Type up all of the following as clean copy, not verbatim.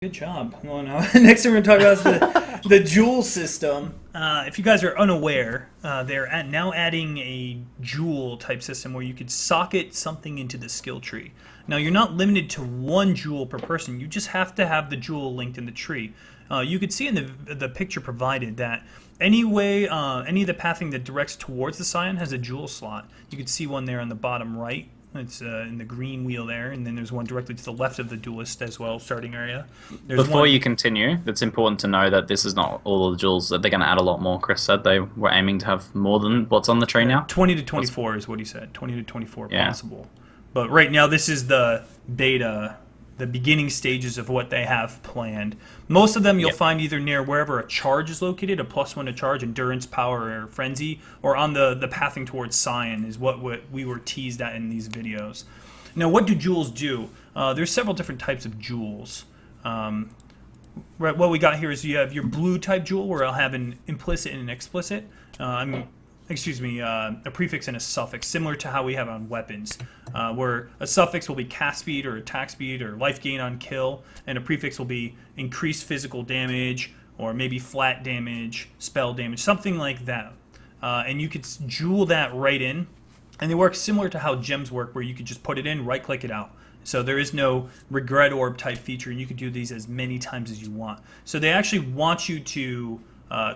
Good job. Well, now, next thing we're going to talk about is the Joule system. If you guys are unaware, they're now adding a Joule type system where you could socket something into the skill tree. Now, you're not limited to one Joule per person. You just have to have the Joule linked in the tree. You could see in the picture provided that any of the pathing that directs towards the Scion has a Joule slot. You could see one there on the bottom right. It's in the green wheel there, and then there's one directly to the left of the duelist as well, starting area. Before you continue, it's important to know that this is not all the jewels. That they're going to add a lot more. Chris said they were aiming to have more than what's on the tree now. 20 to 24 is what he said. 20 to 24 possible. But right now, this is the beta, the beginning stages of what they have planned. Most of them you'll find either near wherever a charge is located, a +1 to charge, endurance, power, or frenzy, or on the pathing towards Scion is what we were teased at in these videos. Now, what do jewels do? There's several different types of jewels. Right, what we got here is you have your blue type jewel, where I'll have an implicit and an explicit. A prefix and a suffix, similar to how we have on weapons, where a suffix will be cast speed or attack speed or life gain on kill, and a prefix will be increased physical damage or maybe flat damage, spell damage, something like that. And you could jewel that right in, and they work similar to how gems work, where you could just put it in, right-click it out. So there is no regret orb type feature, and you could do these as many times as you want. So they actually want you to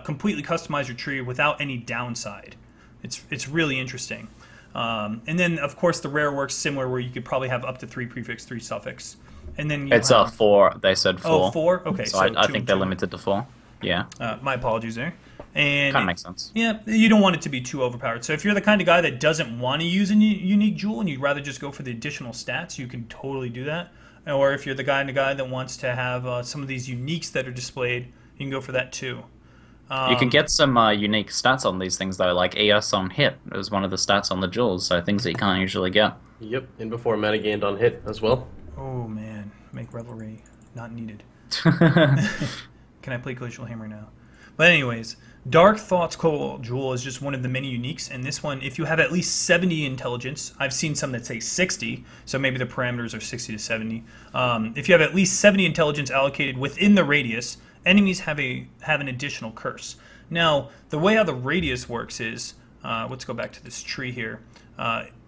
completely customize your tree without any downside. It's really interesting. And then, of course, the rare works similar, where you could probably have up to 3 prefix, 3 suffix. And then it's 4. They said 4. Oh, 4? Okay. So I think they're limited to 4. Yeah. My apologies there. And kind of makes sense. Yeah, you don't want it to be too overpowered. So if you're the kind of guy that doesn't want to use a unique jewel and you'd rather just go for the additional stats, you can totally do that. Or if you're the kind of guy that wants to have some of these uniques that are displayed, you can go for that too. You can get some unique stats on these things, though, like ES on hit is one of the stats on the jewels, so things that you can't usually get. Yep, and before mana gained on hit as well. Oh, man. Make Revelry not needed. Can I play Glacial Hammer now? But anyways, Dark Thoughts Cobalt Jewel is just one of the many uniques, and this one, if you have at least 70 intelligence, I've seen some that say 60, so maybe the parameters are 60 to 70. If you have at least 70 intelligence allocated within the radius, enemies have an additional curse. Now, the way how the radius works is, let's go back to this tree here.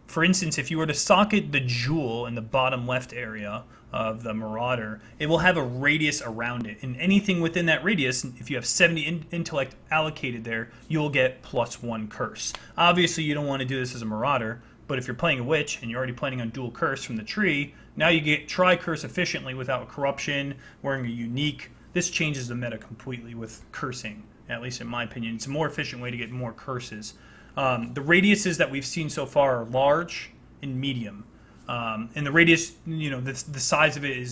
For instance, if you were to socket the jewel in the bottom left area of the Marauder, it will have a radius around it. And anything within that radius, if you have 70 intellect allocated there, you'll get +1 curse. Obviously, you don't want to do this as a Marauder, but if you're playing a Witch and you're already planning on dual curse from the tree, now you get tri-curse efficiently without corruption, wearing a unique. This changes the meta completely with cursing, at least in my opinion. It's a more efficient way to get more curses. The radiuses that we've seen so far are large and medium. And the radius, you know, the size of it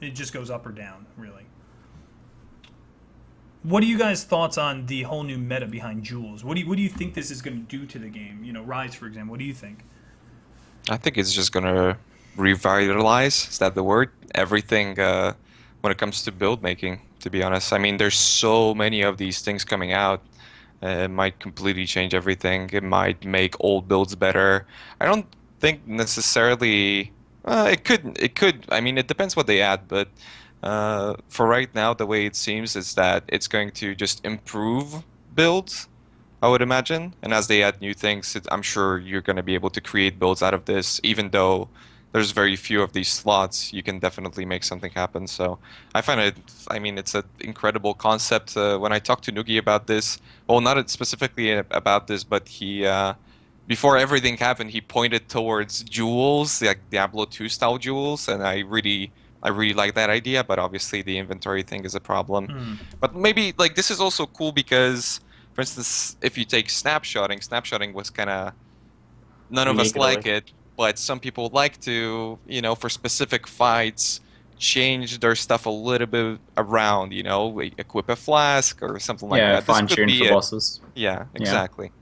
just goes up or down, really. What are you guys' thoughts on the whole new meta behind jewels? What do you think this is going to do to the game? You know, Rise, for example. What do you think? I think it's just going to revitalize, is that the word? Everything when it comes to build making, to be honest. I mean, there's so many of these things coming out. It might completely change everything. It might make old builds better. I don't think necessarily... it could. I mean, it depends what they add, but for right now, the way it seems is that it's going to just improve builds, I would imagine. And as they add new things, I'm sure you're going to be able to create builds out of this, even though there's very few of these slots. You can definitely make something happen. So I find it, I mean, it's an incredible concept. When I talked to Noogie about this, well, not specifically about this, but he, before everything happened, he pointed towards jewels, like Diablo 2 style jewels, and I really like that idea, but obviously the inventory thing is a problem. But maybe, like, this is also cool because, for instance, if you take snapshotting was kind of, none of us like it. But some people like to, you know, for specific fights, change their stuff a little bit around, you know, equip a flask or something like that. Yeah, fine-tune for bosses. Yeah, exactly. Yeah.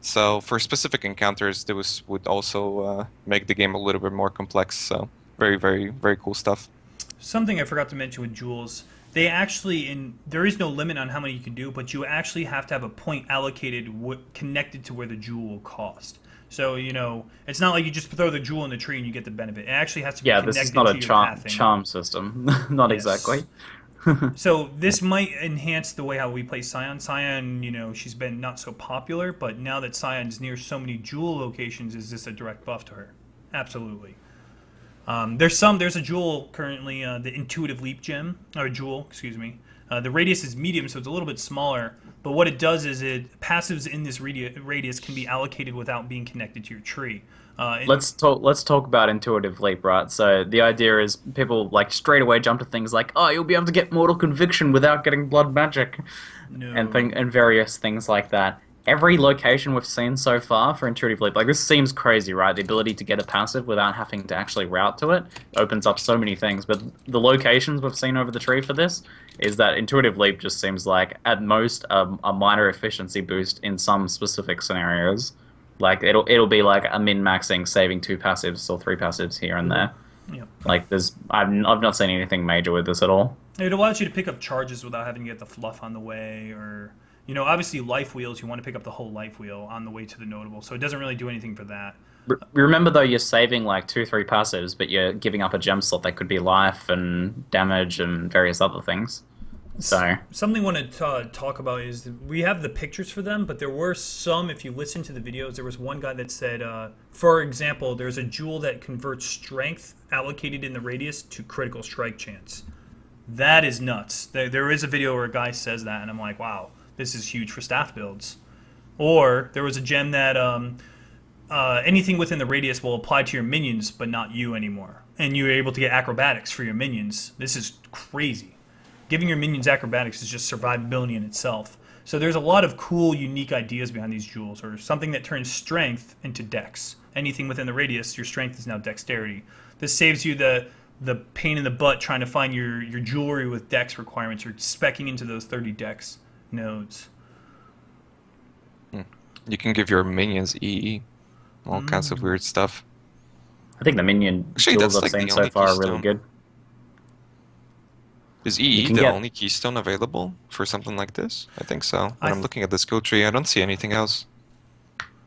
So for specific encounters, this would also make the game a little bit more complex. So very, very, very cool stuff. Something I forgot to mention with jewels, they actually, there is no limit on how many you can do, but you actually have to have a point allocated connected to where the jewel will cost. So, you know, it's not like you just throw the jewel in the tree and you get the benefit. It actually has to be connected to your pathing. This is not a charm system. Not exactly. So this might enhance the way how we play Scion. Scion, you know, she's been not so popular, but now that Scion's near so many jewel locations, is this a direct buff to her? Absolutely. There's a jewel currently, the Intuitive Leap gem, or jewel, excuse me. The radius is medium, so it's a little bit smaller. But what it does is passives in this radius can be allocated without being connected to your tree. Let's talk about Intuitive Leap, right? So the idea is people like straight away jump to things like, oh, you'll be able to get Mortal Conviction without getting Blood Magic, and various things like that. Every location we've seen so far for Intuitive Leap, like this seems crazy, right? The ability to get a passive without having to actually route to it opens up so many things. But the locations we've seen over the tree for this is that Intuitive Leap just seems like at most a minor efficiency boost in some specific scenarios. Like it'll be like a min-maxing, saving 2 passives or 3 passives here and there. Yep. Like I've not seen anything major with this at all. It allows you to pick up charges without having to get the fluff on the way, or you know, obviously life wheels. You want to pick up the whole life wheel on the way to the notable, so it doesn't really do anything for that. Remember though, you're saving like 2-3 passives, but you're giving up a gem slot that could be life and damage and various other things. So something I want to talk about is we have the pictures for them, but there were some, if you listen to the videos, there was one guy that said, for example, there's a jewel that converts strength allocated in the radius to critical strike chance. That is nuts. There is a video where a guy says that, and I'm like, wow, this is huge for staff builds. Or there was a gem that anything within the radius will apply to your minions, but not you anymore. And you're able to get acrobatics for your minions. This is crazy. Giving your minions acrobatics is just survivability in itself. So there's a lot of cool, unique ideas behind these jewels, or something that turns strength into dex. Anything within the radius, your strength is now dexterity. This saves you the pain in the butt trying to find your jewelry with dex requirements. You're speccing into those 30 dex nodes. You can give your minions EE. All kinds of weird stuff. I think the minion jewels I've seen so far are really good. Is EE the only keystone available for something like this? I think so. When I'm looking at the skill tree, I don't see anything else.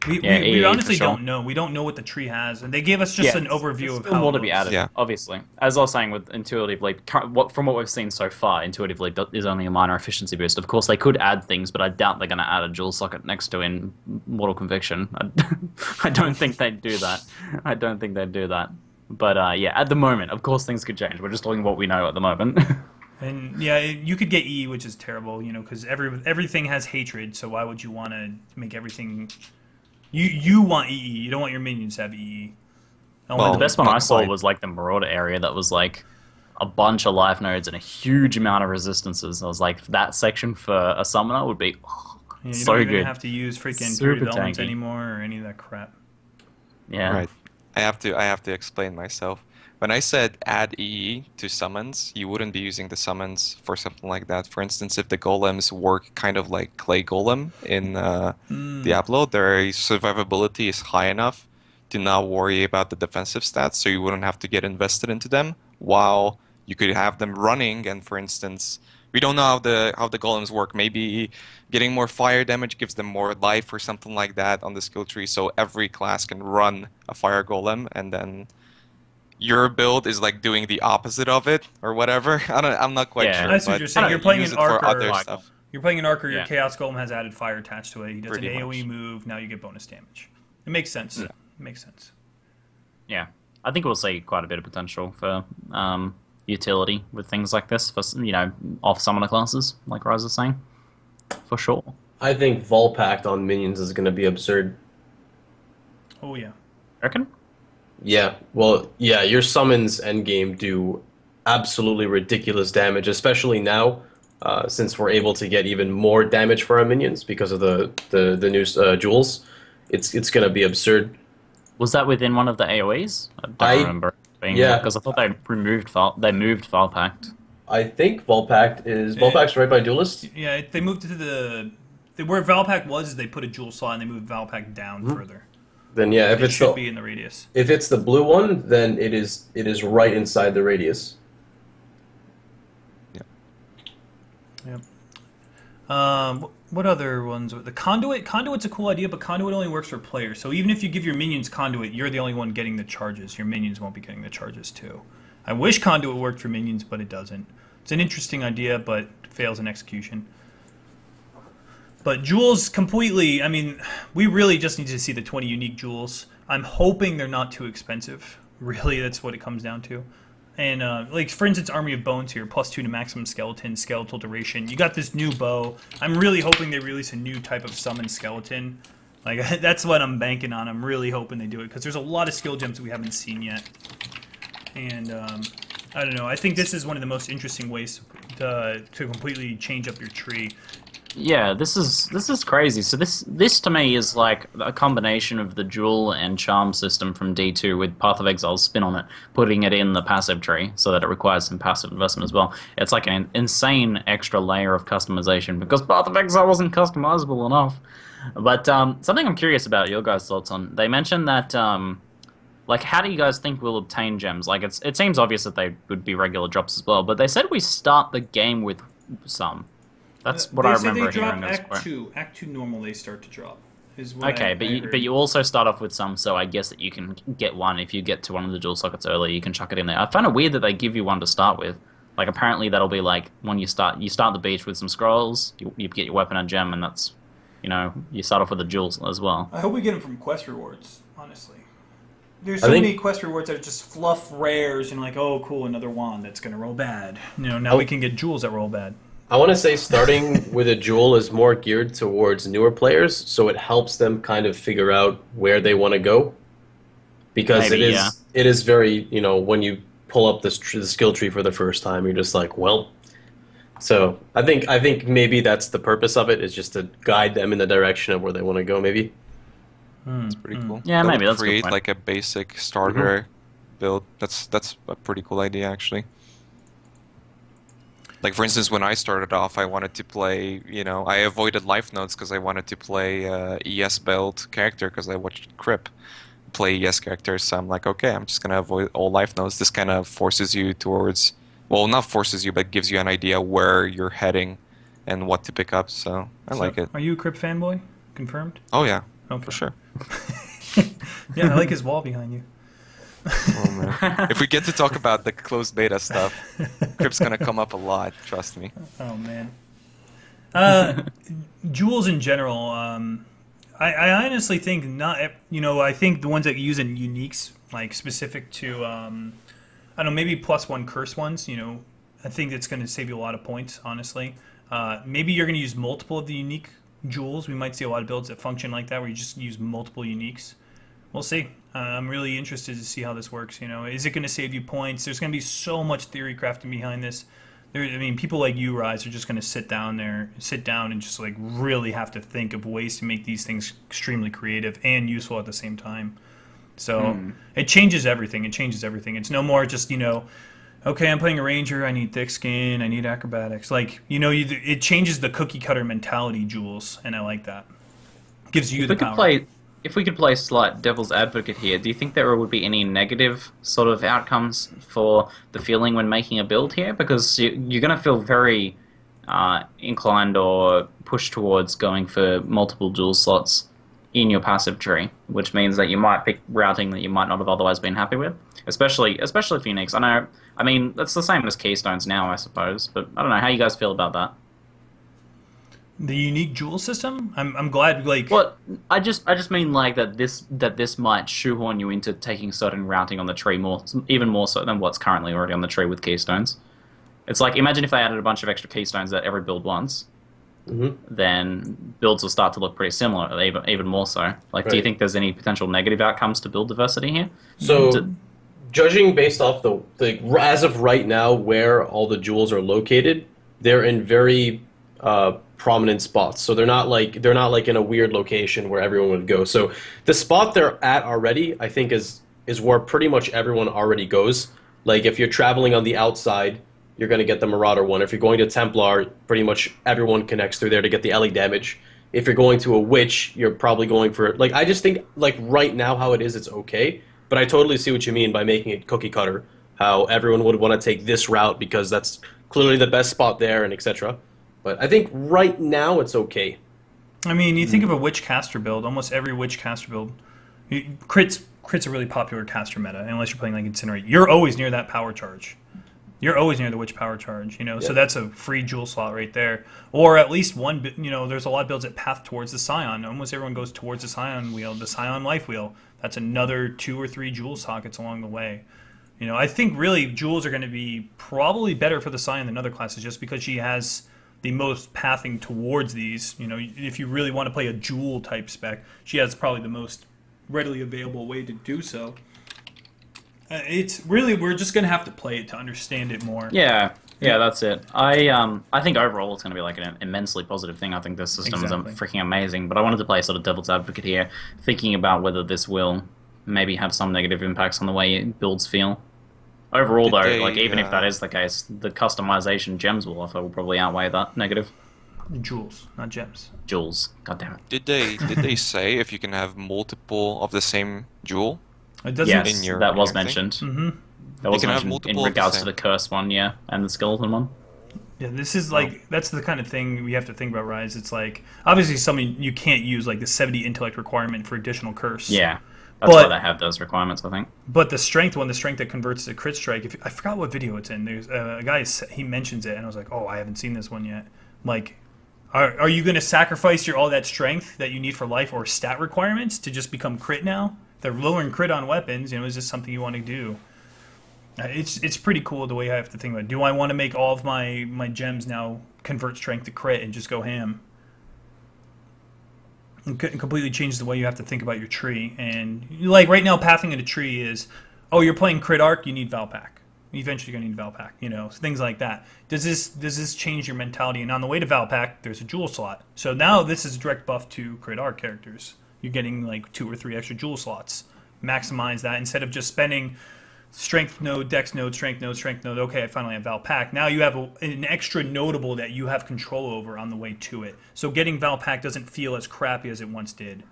We honestly don't know. We don't know what the tree has, and they gave us just an overview of how more to be added. Obviously, as I was saying with Intuitive Leap, from what we've seen so far, Intuitive Leap is only a minor efficiency boost. Of course, they could add things, but I doubt they're going to add a jewel socket next to in Mortal Conviction. I don't think they'd do that. I don't think they'd do that. But yeah, at the moment, of course, things could change. We're just talking what we know at the moment. And yeah, you could get EE, which is terrible, you know, because everything has hatred. So why would you want to make everything? You want EE. You don't want your minions to have EE. Well, the best one I saw was like the Marauder area that was like a bunch of life nodes and a huge amount of resistances. I was like, that section for a summoner would be you so don't good. even have to use freaking Period Elements anymore or any of that crap. Yeah. Right. I have to explain myself. When I said add EE to summons, you wouldn't be using the summons for something like that. For instance, if the golems work kind of like Clay Golem in Diablo, their survivability is high enough to not worry about the defensive stats, so you wouldn't have to get invested into them, while you could have them running, and for instance, we don't know how the golems work. Maybe getting more fire damage gives them more life or something like that on the skill tree, so every class can run a fire golem, and then your build is like doing the opposite of it or whatever. I'm not quite sure. I see what you're saying. You're playing an arc stuff. You're playing an arc, or your Chaos Golem has added fire attached to it. He does an AoE move. Now you get bonus damage. It makes sense. Yeah. It makes sense. Yeah, I think we'll see quite a bit of potential for utility with things like this for, you know, off summoner classes, like Raiz was saying, for sure. I think Volpact on minions is going to be absurd. Oh yeah. Reckon? Yeah, well, yeah, your summons endgame do absolutely ridiculous damage, especially now, since we're able to get even more damage for our minions because of the new jewels. It's going to be absurd. Was that within one of the AoEs? I don't remember being there, because I thought they moved Volpact. I think Volpact's right by Duelist. Yeah, they moved to where Volpact was. They put a jewel slot and they moved Volpact down further. Then yeah, if it should be in the radius. If it's the blue one, then it is right inside the radius. Yeah. Yep. What other ones? The Conduit. Conduit's a cool idea, but Conduit only works for players. So even if you give your minions Conduit, you're the only one getting the charges. Your minions won't be getting the charges too. I wish Conduit worked for minions, but it doesn't. It's an interesting idea, but fails in execution. But jewels completely, I mean, we really just need to see the 20 unique jewels. I'm hoping they're not too expensive. Really, that's what it comes down to. And, like, for instance, Army of Bones here, +2 to maximum skeleton, skeletal duration. You got this new bow. I'm really hoping they release a new type of summon skeleton. Like, that's what I'm banking on. I'm really hoping they do it, because there's a lot of skill gems that we haven't seen yet. And, I don't know. I think this is one of the most interesting ways to completely change up your tree. Yeah, this is crazy. So this to me is like a combination of the Jewel and Charm system from D2 with Path of Exile's spin on it, putting it in the passive tree so that it requires some passive investment as well. It's like an insane extra layer of customization because Path of Exile wasn't customizable enough. But something I'm curious about your guys' thoughts on. They mentioned that like, how do you guys think we'll obtain gems? Like, it seems obvious that they would be regular drops as well, but they said we start the game with some. That's what I remember hearing. Act 2. Act 2 normal they start to drop. Okay, but you also start off with some, so I guess that you can get one if you get to one of the jewel sockets early. You can chuck it in there. I find it weird that they give you one to start with. Like, apparently that'll be like when you start the beach with some scrolls. You get your weapon and gem, and that's, you know, you start off with the jewels as well. I hope we get them from quest rewards. Honestly, there's so many quest rewards that are just fluff rares and like, oh cool, another wand that's gonna roll bad. You know, now we can get jewels that roll bad. I want to say starting with a jewel is more geared towards newer players, so it helps them kind of figure out where they want to go. Because Maybe, it is very, you know, when you pull up the skill tree for the first time, you're just like, well. So I think maybe that's the purpose of it, is just to guide them in the direction of where they want to go. Maybe. That's pretty cool. Yeah, maybe that's create a good point. like a basic starter build. That's a pretty coal idea actually. Like, for instance, when I started off, I wanted to play, you know, I avoided life nodes because I wanted to play ES build character because I watched Crip play ES characters. So I'm like, okay, I'm just going to avoid all life nodes. This kind of forces you towards, well, not forces you, but gives you an idea where you're heading and what to pick up. So I like it. Are you a Crip fanboy? Confirmed? Oh, yeah. Okay. For sure. Yeah, I like his wall behind you. Oh, man. If we get to talk about the closed beta stuff, Crip's gonna come up a lot. Trust me. Oh man. Jewels in general. I honestly think not. You know, I think the ones that use in uniques, like specific to, I don't know, maybe +1 curse ones. You know, I think it's going to save you a lot of points. Honestly, maybe you're going to use multiple of the unique jewels. We might see a lot of builds that function like that, where you just use multiple uniques. We'll see. I'm really interested to see how this works. You know, is it going to save you points? There's going to be so much theory crafting behind this. I mean, people like you, Raiz, are just going to sit down and just like really have to think of ways to make these things extremely creative and useful at the same time. So it changes everything. It changes everything. It's no more just, you know, okay, I'm playing a ranger. I need thick skin. I need acrobatics. Like, you know, it changes the cookie cutter mentality, Jules, and I like that. Gives you the power. If we could play slight devil's advocate here, do you think there would be any negative sort of outcomes for the feeling when making a build here? Because you're going to feel very inclined or pushed towards going for multiple dual slots in your passive tree, which means that you might pick routing that you might not have otherwise been happy with, especially for uniques. I mean, that's the same as keystones now, I suppose, but I don't know how you guys feel about that. The unique jewel system? I'm glad, like... Well, I just mean, like, that this might shoehorn you into taking certain routing on the tree even more so than what's currently already on the tree with keystones. It's like, imagine if they added a bunch of extra keystones that every build wants, then builds will start to look pretty similar, even more so. Like, do you think there's any potential negative outcomes to build diversity here? So, judging based off as of right now, where all the jewels are located, they're in very... prominent spots, so they're not like in a weird location where everyone would go. So the spot they're at already, I think, is where pretty much everyone already goes. Like, if you're traveling on the outside, you're going to get the Marauder one. If you're going to Templar, pretty much everyone connects through there to get the LE damage. If you're going to a Witch, you're probably going for, like, I just think, like, right now how it is, it's okay, but I totally see what you mean by making it cookie cutter, how everyone would want to take this route because that's clearly the best spot there, and etc. But I think right now it's okay. I mean, you think of a Witch caster build, almost every Witch caster build. Crit's a really popular caster meta, unless you're playing like Incinerate. You're always near that power charge. You're always near the witch power charge, so Yeah. that's a free jewel slot right there. Or at least one, there's a lot of builds that path towards the Scion. Almost everyone goes towards the Scion wheel, the Scion life wheel. That's another 2 or 3 jewel sockets along the way. I think really jewels are going to be probably better for the Scion than other classes just because she has the most pathing towards these. If you really want to play a jewel type spec, she has probably the most readily available way to do so. It's really, we're just going to have to play it to understand it more. Yeah, that's it. I think overall it's going to be like an immensely positive thing. I think this system is freaking amazing, but I wanted to play sort of devil's advocate here, thinking about whether this will maybe have some negative impacts on the way builds feel. Overall, though, like even if that is the case, the customization gems will offer will probably outweigh that negative. Jewels, not gems. Jewels, goddammit. Did they say if you can have multiple of the same jewel? It doesn't. Yes, that was mentioned. Mm-hmm. That was mentioned in regards to the cursed one, yeah, and the skeleton one. Yeah, this is like, that's the kind of thing we have to think about, Raiz. It's like, obviously something you can't use, like the 70 intellect requirement for additional curse. Yeah, that's why they have those requirements, I think. But the strength one, the strength that converts to crit strike, I forgot what video it's in. There's a guy, he mentions it, and I was like, oh, I haven't seen this one yet. Like, are you going to sacrifice all that strength that you need for life or stat requirements to just become crit now? They're lowering crit on weapons. Is this something you want to do? It's pretty cool the way I have to think about it. Do I want to make all of my gems now convert strength to crit and just go ham? It completely changes the way you have to think about your tree. And like right now, pathing in a tree is, oh, you're playing crit arc, you need Valpak. Eventually you're going to need Valpak, things like that. Does this change your mentality? And on the way to Valpak, there's a jewel slot. So now this is a direct buff to crit arc characters. You're getting like 2 or 3 extra jewel slots. Maximize that instead of just spending strength node, dex node, strength node, strength node. Okay, I finally have Valpak. Now you have an extra notable that you have control over on the way to it. So getting Valpak doesn't feel as crappy as it once did.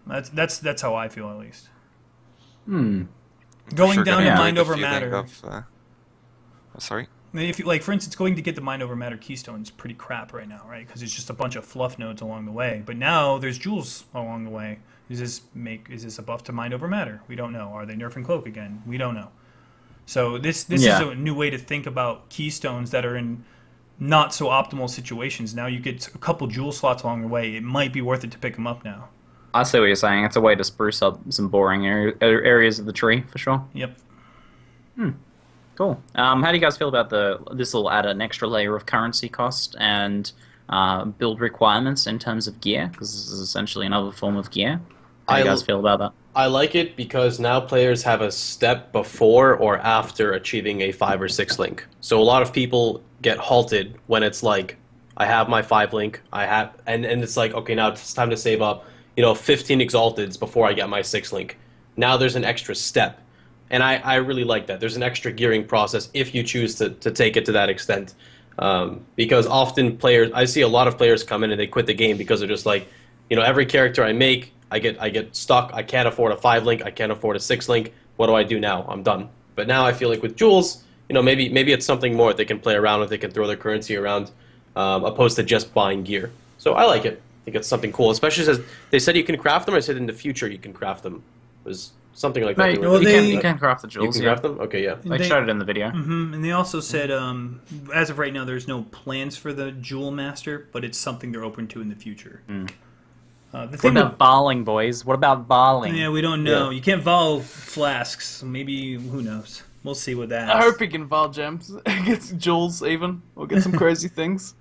That's how I feel, at least. Going down to mind over matter. Sorry. If you, like, for instance, going to get the mind over matter keystone is pretty crap right now, right? Because it's just a bunch of fluff nodes along the way. But now there's jewels along the way. Is this a buff to mind over matter? We don't know. Are they nerfing cloak again? We don't know. So this is a new way to think about keystones that are in not so optimal situations. Now you get a couple jewel slots along the way. It might be worth it to pick them up now. I see what you're saying. It's a way to spruce up some boring areas of the tree, for sure. Yep. Cool. How do you guys feel about this will add an extra layer of currency cost and build requirements in terms of gear? Because this is essentially another form of gear. How do you guys feel about that? I like it because now players have a step before or after achieving a 5 or 6 link. So a lot of people get halted when it's like, I have my 5 link, and it's like, okay, now it's time to save up 15 exalteds before I get my 6 link. Now there's an extra step. And I really like that. There's an extra gearing process if you choose to take it to that extent. Because often I see a lot of players come in and they quit the game because they're just like, every character I make, I get stuck. I can't afford a 5 link. I can't afford a 6 link. What do I do now? I'm done. But now I feel like with jewels, maybe it's something more they can play around with. They can throw their currency around, opposed to just buying gear. So I like it. I think it's something cool. Especially since they said you can craft them. I said in the future you can craft them. It was something like that. You can craft the jewels. You can craft them? Okay, yeah. They showed it in the video. And they also said, as of right now, there's no plans for the Jewel Master, but it's something they're open to in the future. What about barling, boys? What about barling? Yeah, we don't know. You can't vol flasks. So maybe, who knows? We'll see what that I hope he can vol gems. Get some jewels even. Or get some crazy things.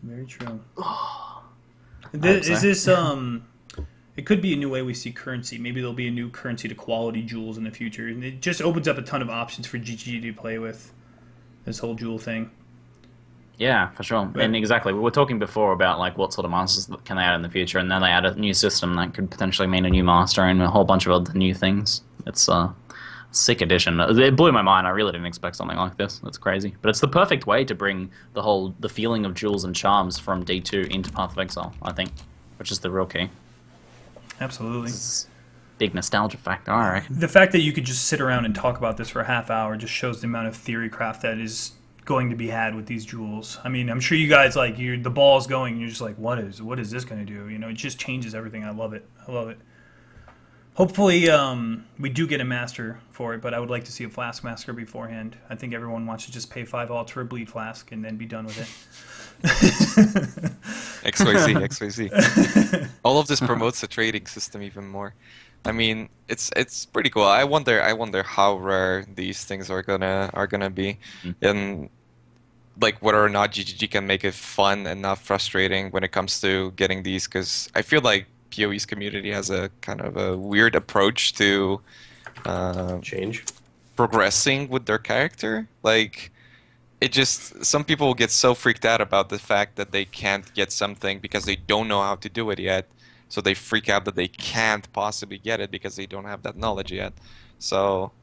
Very true. Is this, it could be a new way we see currency. Maybe there'll be a new currency to quality jewels in the future. And it just opens up a ton of options for GG to play with, this whole jewel thing. Yeah, for sure. And exactly, we were talking before about like what sort of masters can they add in the future, and then they add a new system that could potentially mean a new master and a whole bunch of other new things. It's a sick addition. It blew my mind. I really didn't expect something like this. That's crazy. But it's the perfect way to bring the feeling of jewels and charms from D2 into Path of Exile, I think, which is the real key. Absolutely. Big nostalgia factor, all right. The fact that you could just sit around and talk about this for a half hour just shows the amount of theory craft that is going to be had with these jewels. I mean, I'm sure you guys, like, the ball's going and you're just like, what is this going to do? It just changes everything. I love it. I love it. Hopefully, we do get a master for it, but I would like to see a Flask master beforehand. I think everyone wants to just pay 5 alts for a Bleed Flask and then be done with it. XYZ, XYZ. All of this promotes the trading system even more. I mean, it's pretty cool. I wonder how rare these things are gonna be, and like whether or not GGG can make it fun and not frustrating when it comes to getting these. Because I feel like PoE's community has a kind of a weird approach to Change. progressing with their character. Like, it just, some people get so freaked out about the fact that they can't get something because they don't know how to do it yet. So they freak out that they can't possibly get it because they don't have that knowledge yet. So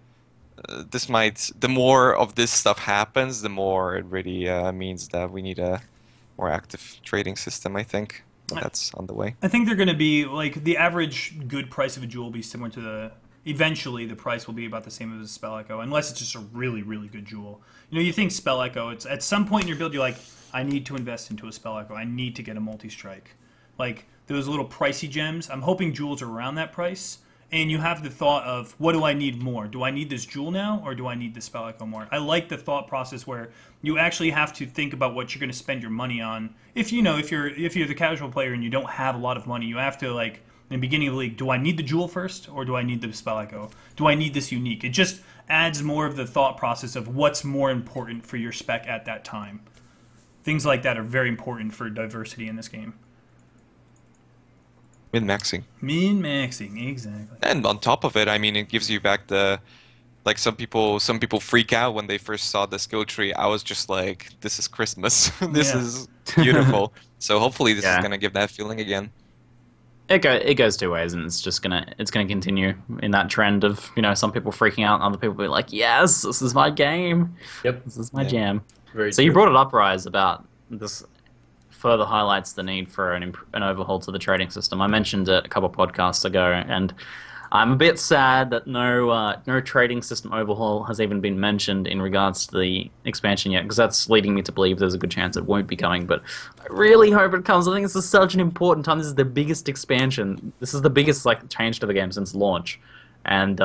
this might, the more of this stuff happens, the more it really means that we need a more active trading system, I think. But that's on the way. I think they're going to be, like, the average good price of a jewel will be similar to the... Eventually, the price will be about the same as a Spell Echo, unless it's just a really, really good jewel. You know, you think Spell Echo, it's at some point in your build, you're like, I need to invest into a Spell Echo. I need to get a multi-strike. Like, those little pricey gems, I'm hoping jewels are around that price, and you have the thought of, what do I need more? Do I need this jewel now, or do I need the Spell Echo more? I like the thought process where you actually have to think about what you're going to spend your money on. If you're the casual player and you don't have a lot of money, you have to, like, in the beginning of the league, do I need the jewel first, or do I need the Spell Echo? Do I need this unique? It just adds more of the thought process of what's more important for your spec at that time. Things like that are very important for diversity in this game. Min-maxing. Min-maxing, exactly. And on top of it, I mean, it gives you back the... Like, some people freak out when they first saw the skill tree. I was just like, this is Christmas. This is beautiful. So hopefully this is going to give that feeling again. It goes two ways, and it's gonna continue in that trend of, you know, some people freaking out and other people being like, yes, this is my game. Yep. This is my jam. Very so true. you brought it up, Rise, about this further highlights the need for an overhaul to the trading system. I mentioned it a couple of podcasts ago, and I'm a bit sad that no trading system overhaul has even been mentioned in regards to the expansion yet, because that's leading me to believe there's a good chance it won't be coming, but I really hope it comes. I think this is such an important time. This is the biggest expansion. This is the biggest change to the game since launch, and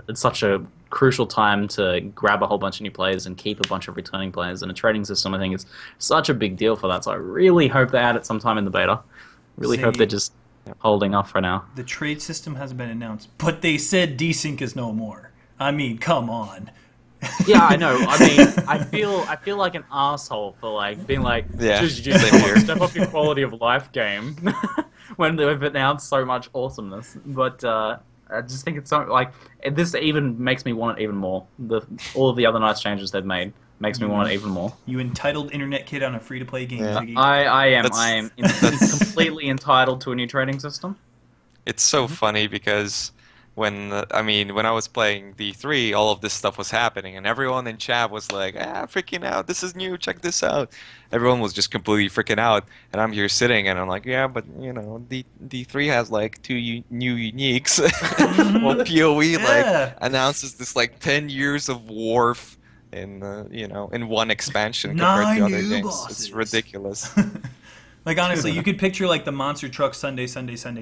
it's such a crucial time to grab a whole bunch of new players and keep a bunch of returning players, and a trading system, I think, is such a big deal for that, so I really hope they add it sometime in the beta. Really hope they're just holding off for now. The trade system hasn't been announced, but they said Desync is no more. I mean, come on. Yeah, I know. I mean, I feel like an asshole for like being like, just step up your quality of life game when they've announced so much awesomeness. But I just think it's so like this even makes me want it even more. All of the other nice changes they've made makes me want it even more. You entitled internet kid on a free-to-play game, Ziggy. I am completely entitled to a new trading system. It's so funny because when I was playing D3, all of this stuff was happening, and everyone in chat was like, freaking out, this is new, check this out. Everyone was just completely freaking out, and I'm here sitting, and I'm like, yeah, but, you know, D3 has, like, 2 new uniques. Well, PoE, announces this, 10 years of Wharf in one expansion compared to other games. Bosses. It's ridiculous. Honestly, you could picture the Monster Truck Sunday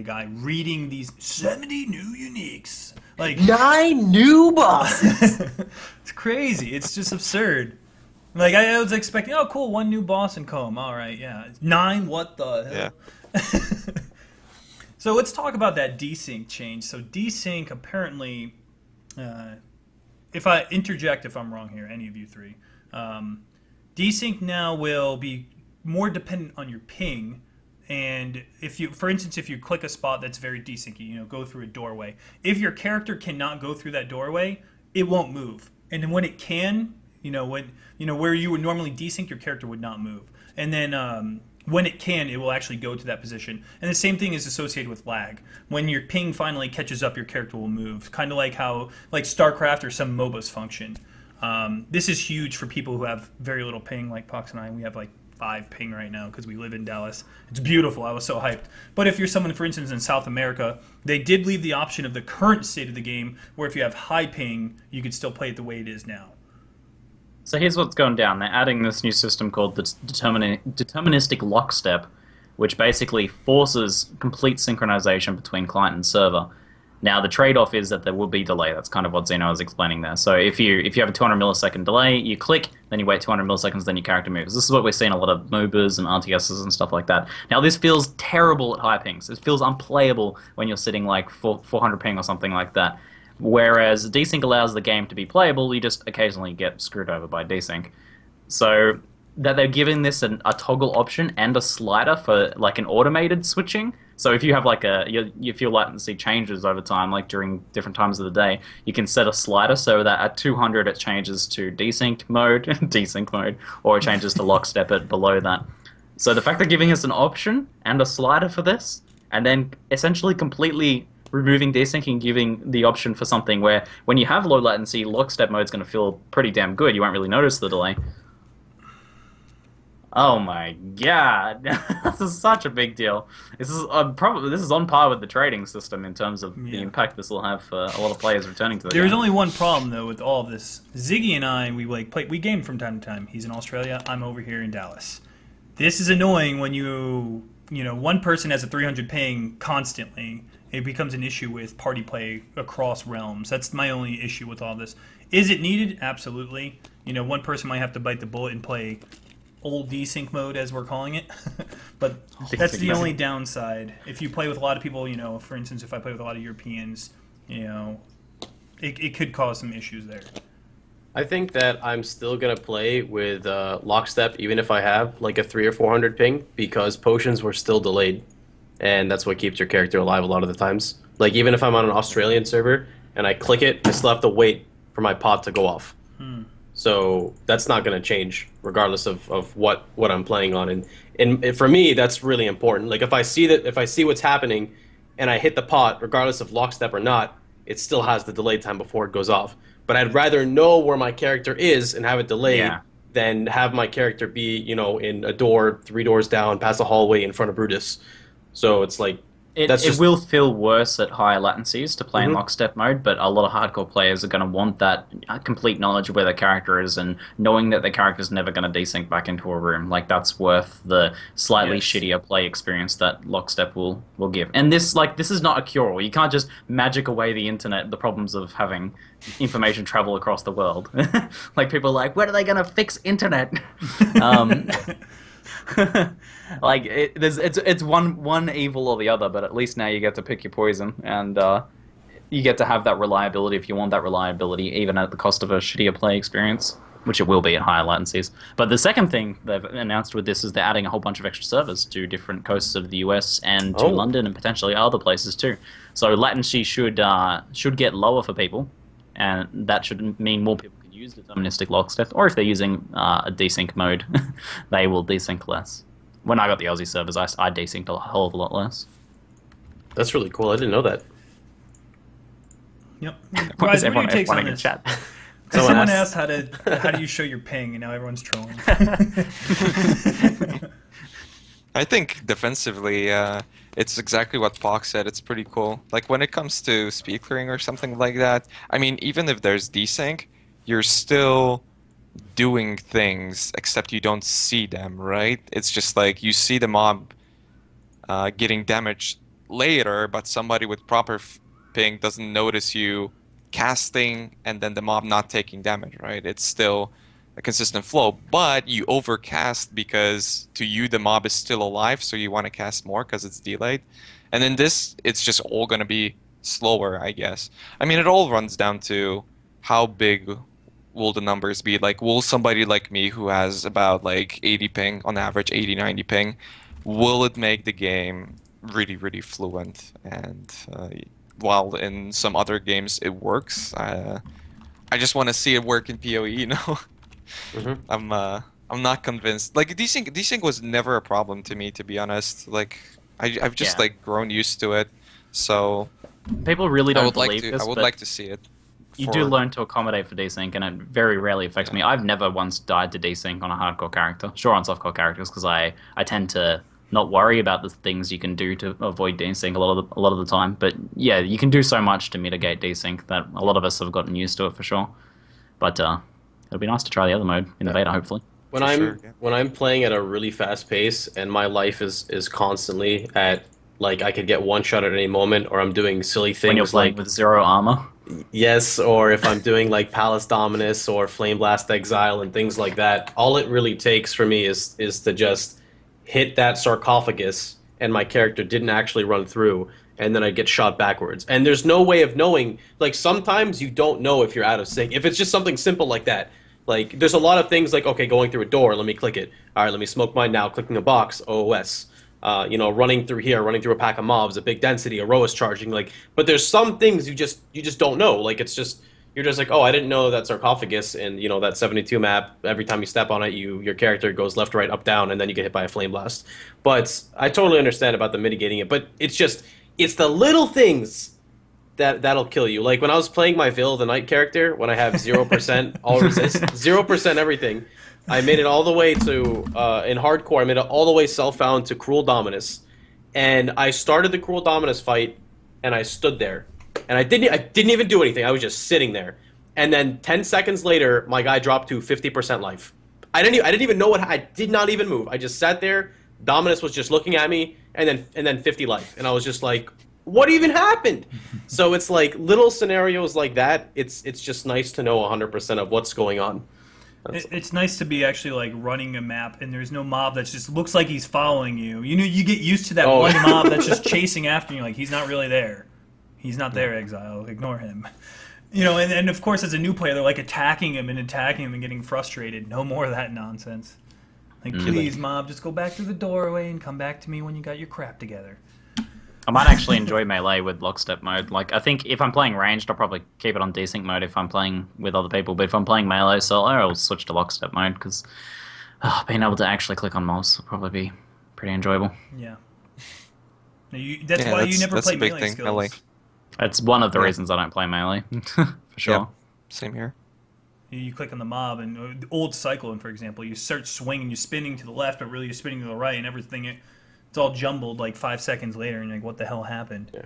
guy reading these 70 new uniques. 9 new bosses. It's crazy. It's just absurd. I was expecting, oh cool, 1 new boss in Comb. All right, yeah. 9, what the hell? Yeah. So let's talk about that Desync change. So Desync apparently, if I interject if I'm wrong here, any of you three, Desync now will be more dependent on your ping, and for instance, if you click a spot that's very desyncy, go through a doorway, if your character cannot go through that doorway, it won't move. And then when it can, where you would normally desync, your character would not move. And then when it can, it will actually go to that position. And the same thing is associated with lag. When your ping finally catches up, your character will move. Kind of like how StarCraft or some MOBAs function. This is huge for people who have very little ping, like Pox and I. We have 5 ping right now because we live in Dallas. It's beautiful. I was so hyped. But if you're someone, for instance, in South America, they did leave the option of the current state of the game where if you have high ping, you could still play it the way it is now. So here's what's going down. They're adding this new system called the deterministic lockstep, which basically forces complete synchronization between client and server. Now the trade-off is that there will be delay. That's kind of what Zeno was explaining there. So if you have a 200 millisecond delay, you click, then you wait 200 milliseconds, then your character moves. This is what we're seeing a lot of MOBAs and RTSs and stuff like that. Now this feels terrible at high pings. It feels unplayable when you're sitting like 400 ping or something like that. Whereas desync allows the game to be playable, you just occasionally get screwed over by desync. So that they're giving this a toggle option and a slider for like an automated switching. So if you have like if your latency changes over time, like during different times of the day, you can set a slider so that at 200 it changes to desync mode, desync mode, or it changes to lockstep it below that. So the fact they're giving us an option and a slider for this, and then essentially completely removing desync and giving the option for something where when you have low latency, lockstep mode is going to feel pretty damn good. You won't really notice the delay. Oh my god, this is such a big deal. This is this is on par with the trading system in terms of the impact this will have for a lot of players returning to the game. There's only one problem though with all of this. Ziggy and I, we game from time to time. He's in Australia, I'm over here in Dallas. This is annoying when you know, one person has a 300 ping constantly. It becomes an issue with party play across realms. That's my only issue with all this. Is it needed? Absolutely. You know, one person might have to bite the bullet and play old desync mode, as we're calling it. But that's the only downside. If you play with a lot of people, you know, for instance, if I play with a lot of Europeans, you know, it could cause some issues there. I think that I'm still gonna play with lockstep, even if I have like a 300 or 400 ping, because potions were still delayed, and that's what keeps your character alive a lot of the times. Like even if I'm on an Australian server and I click it, I still have to wait for my pot to go off. So that's not going to change regardless of what I'm playing on. And for me, that's really important. Like if I see what's happening and I hit the pot, regardless of lockstep or not, it still has the delay time before it goes off. But I'd rather know where my character is and have it delayed than have my character be, you know, in a door 3 doors down, past a hallway in front of Brutus. So it's like it will feel worse at higher latencies to play in lockstep mode, but a lot of hardcore players are going to want that complete knowledge of where their character is and knowing that their character's never going to desync back into a room. Like that's worth the slightly shittier play experience that lockstep will give. And this is not a cure-all. You can't just magic away the internet, the problems of having information travel across the world. Like people are like, when are they going to fix internet? Like it's one evil or the other, but at least now you get to pick your poison, and you get to have that reliability if you want that reliability, even at the cost of a shittier play experience, which it will be at higher latencies. But the second thing they've announced with this is they're adding a whole bunch of extra servers to different coasts of the US and to London and potentially other places too. So latency should get lower for people, and that should mean more people can use deterministic lockstep, or if they're using a desync mode, they will desync less. When I got the Aussie servers, I desynced a hell of a lot less. That's really cool. I didn't know that. Yep. Guys, what are your takes on this? Chat? Someone asked how do you show your ping, and now everyone's trolling. I think defensively, it's exactly what Fox said. It's pretty cool. Like when it comes to speed clearing or something like that, I mean, even if there's desync, you're still doing things, except you don't see them, right? It's just like you see the mob getting damaged later, but somebody with proper ping doesn't notice you casting and then the mob not taking damage, right? It's still a consistent flow, but you overcast because to you the mob is still alive, so you want to cast more because it's delayed. And in this, it's just all going to be slower, I guess. I mean, it all runs down to how big will the numbers be. Like, will somebody like me who has about like 80 ping on average, 80, 90 ping, will it make the game really, really fluent? And while in some other games it works, I just want to see it work in PoE, you know? I'm not convinced. Like desync was never a problem to me, to be honest. Like I've just like grown used to it. So people really don't believe this. I would like to see it. You do learn to accommodate for desync, and it very rarely affects me. I've never once died to desync on a hardcore character. Sure, on softcore characters, because I tend to not worry about the things you can do to avoid desync a lot of the time. But yeah, you can do so much to mitigate desync that a lot of us have gotten used to it for sure. But it'll be nice to try the other mode in the beta, hopefully. When I'm playing at a really fast pace and my life is constantly at like I could get one shot at any moment, or I'm doing silly When you're things playing like with zero armor. yes, or if I'm doing like Palace Dominus or Flame Blast Exile and things like that. All it really takes for me is to just hit that sarcophagus, and my character didn't actually run through, and then I get shot backwards. And there's no way of knowing. Like sometimes you don't know if you're out of sync. If it's just something simple like that. Like there's a lot of things like, okay, going through a door, let me click it. All right, let me smoke mine now. Clicking a box, OOS. You know, running through here, running through a pack of mobs, a big density, a row is charging. Like, but there's some things you just don't know. Like it's just you're just like, oh, I didn't know that sarcophagus and you know that 72 map. Every time you step on it, your character goes left, right, up, down, and then you get hit by a flame blast. But I totally understand about the mitigating it. But it's the little things that'll kill you. Like when I was playing my Vil the Knight character, when I have 0% all resist, 0% everything, I made it all the way to in hardcore. I made it all the way self-found to Cruel Dominus, and I started the Cruel Dominus fight, and I stood there, and I didn't even do anything. I was just sitting there, and then 10 seconds later, my guy dropped to 50% life. I didn't even know what I did not even move. I just sat there. Dominus was just looking at me, and then 50 life, and I was just like, what even happened? So it's like little scenarios like that. It's just nice to know 100% of what's going on. It's nice to be actually like running a map and there's no mob that just looks like he's following you. You know, you get used to that one mob that's just chasing after you. Like he's not really there. He's not there, Exile. Ignore him. You know, and of course as a new player, they're like attacking him and getting frustrated. No more of that nonsense. Like please, mob, just go back through the doorway and come back to me when you got your crap together. I might actually enjoy melee with lockstep mode. Like, I think if I'm playing ranged, I'll probably keep it on desync mode if I'm playing with other people. But if I'm playing melee solo, I'll switch to lockstep mode because being able to actually click on mobs will probably be pretty enjoyable. Yeah. That's why you never play melee skills. Melee. It's one of the reasons I don't play melee, for sure. Yeah. Same here. You click on the mob, and the old Cyclone, for example, you start swinging, you're spinning to the left, but really you're spinning to the right, and everything... It's all jumbled like 5 seconds later, and like, what the hell happened? Yeah.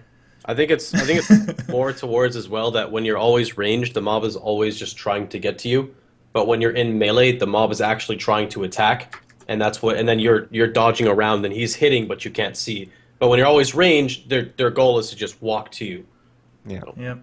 I think it's more towards as well that when you're always ranged, the mob is always just trying to get to you. But when you're in melee, the mob is actually trying to attack, and then you're dodging around, and he's hitting, but you can't see. But when you're always ranged, their goal is to just walk to you. Yeah. Yep.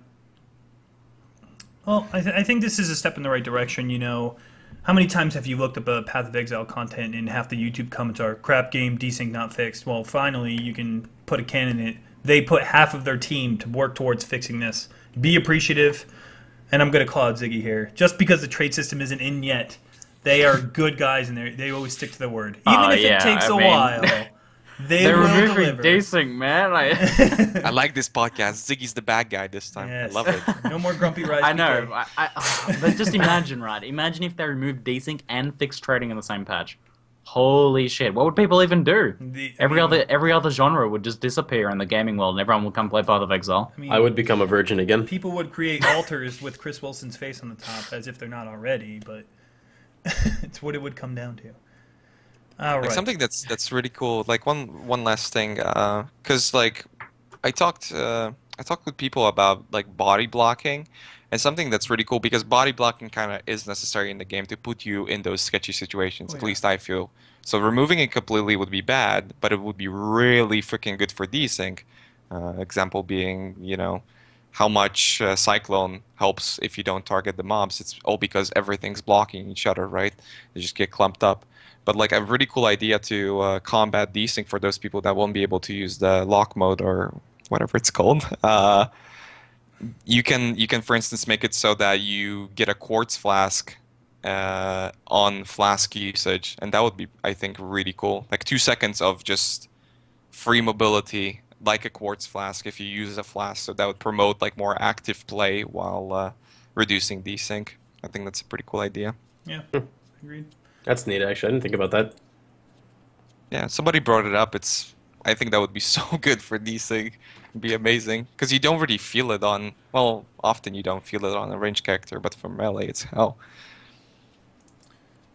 Well, I think this is a step in the right direction. You know, how many times have you looked up a Path of Exile content and half the YouTube comments are, crap game, desync not fixed? Well, finally, you can put a can in it. They put half of their team to work towards fixing this. Be appreciative, and I'm going to call out Ziggy here. Just because the trade system isn't in yet, they are good guys, and they always stick to their word. Even if it takes a while, they're removing desync, man. I like this podcast. Ziggy's the bad guy this time. Yes. I love it. No more grumpy RaizQT. I know. But just imagine, right? Imagine if they removed desync and fixed trading in the same patch. Holy shit! What would people even do? Every other genre would just disappear in the gaming world, and everyone would come play Path of Exile. I would become a virgin again. People would create altars with Chris Wilson's face on the top, as if they're not already. But it's what it would come down to. All right. Something that's really cool. Like one last thing, because like I talked with people about like body blocking, and something that's really cool because body blocking kind of is necessary in the game to put you in those sketchy situations. At least I feel. So removing it completely would be bad, but it would be really freaking good for desync. Example being, you know, how much Cyclone helps if you don't target the mobs. It's all because everything's blocking each other, right? They just get clumped up. But like a really cool idea to combat desync for those people that won't be able to use the lock mode or whatever it's called. You can for instance make it so that you get a quartz flask on flask usage, and that would be, I think, really cool. Like 2 seconds of just free mobility, like a quartz flask if you use a flask. So that would promote like more active play while reducing desync. I think that's a pretty cool idea. Yeah, agreed. That's neat, actually. I didn't think about that. Yeah, somebody brought it up. I think that would be so good for desync. It'd be amazing. Because you don't really feel it on... Well, often you don't feel it on a ranged character, but for melee, it's hell.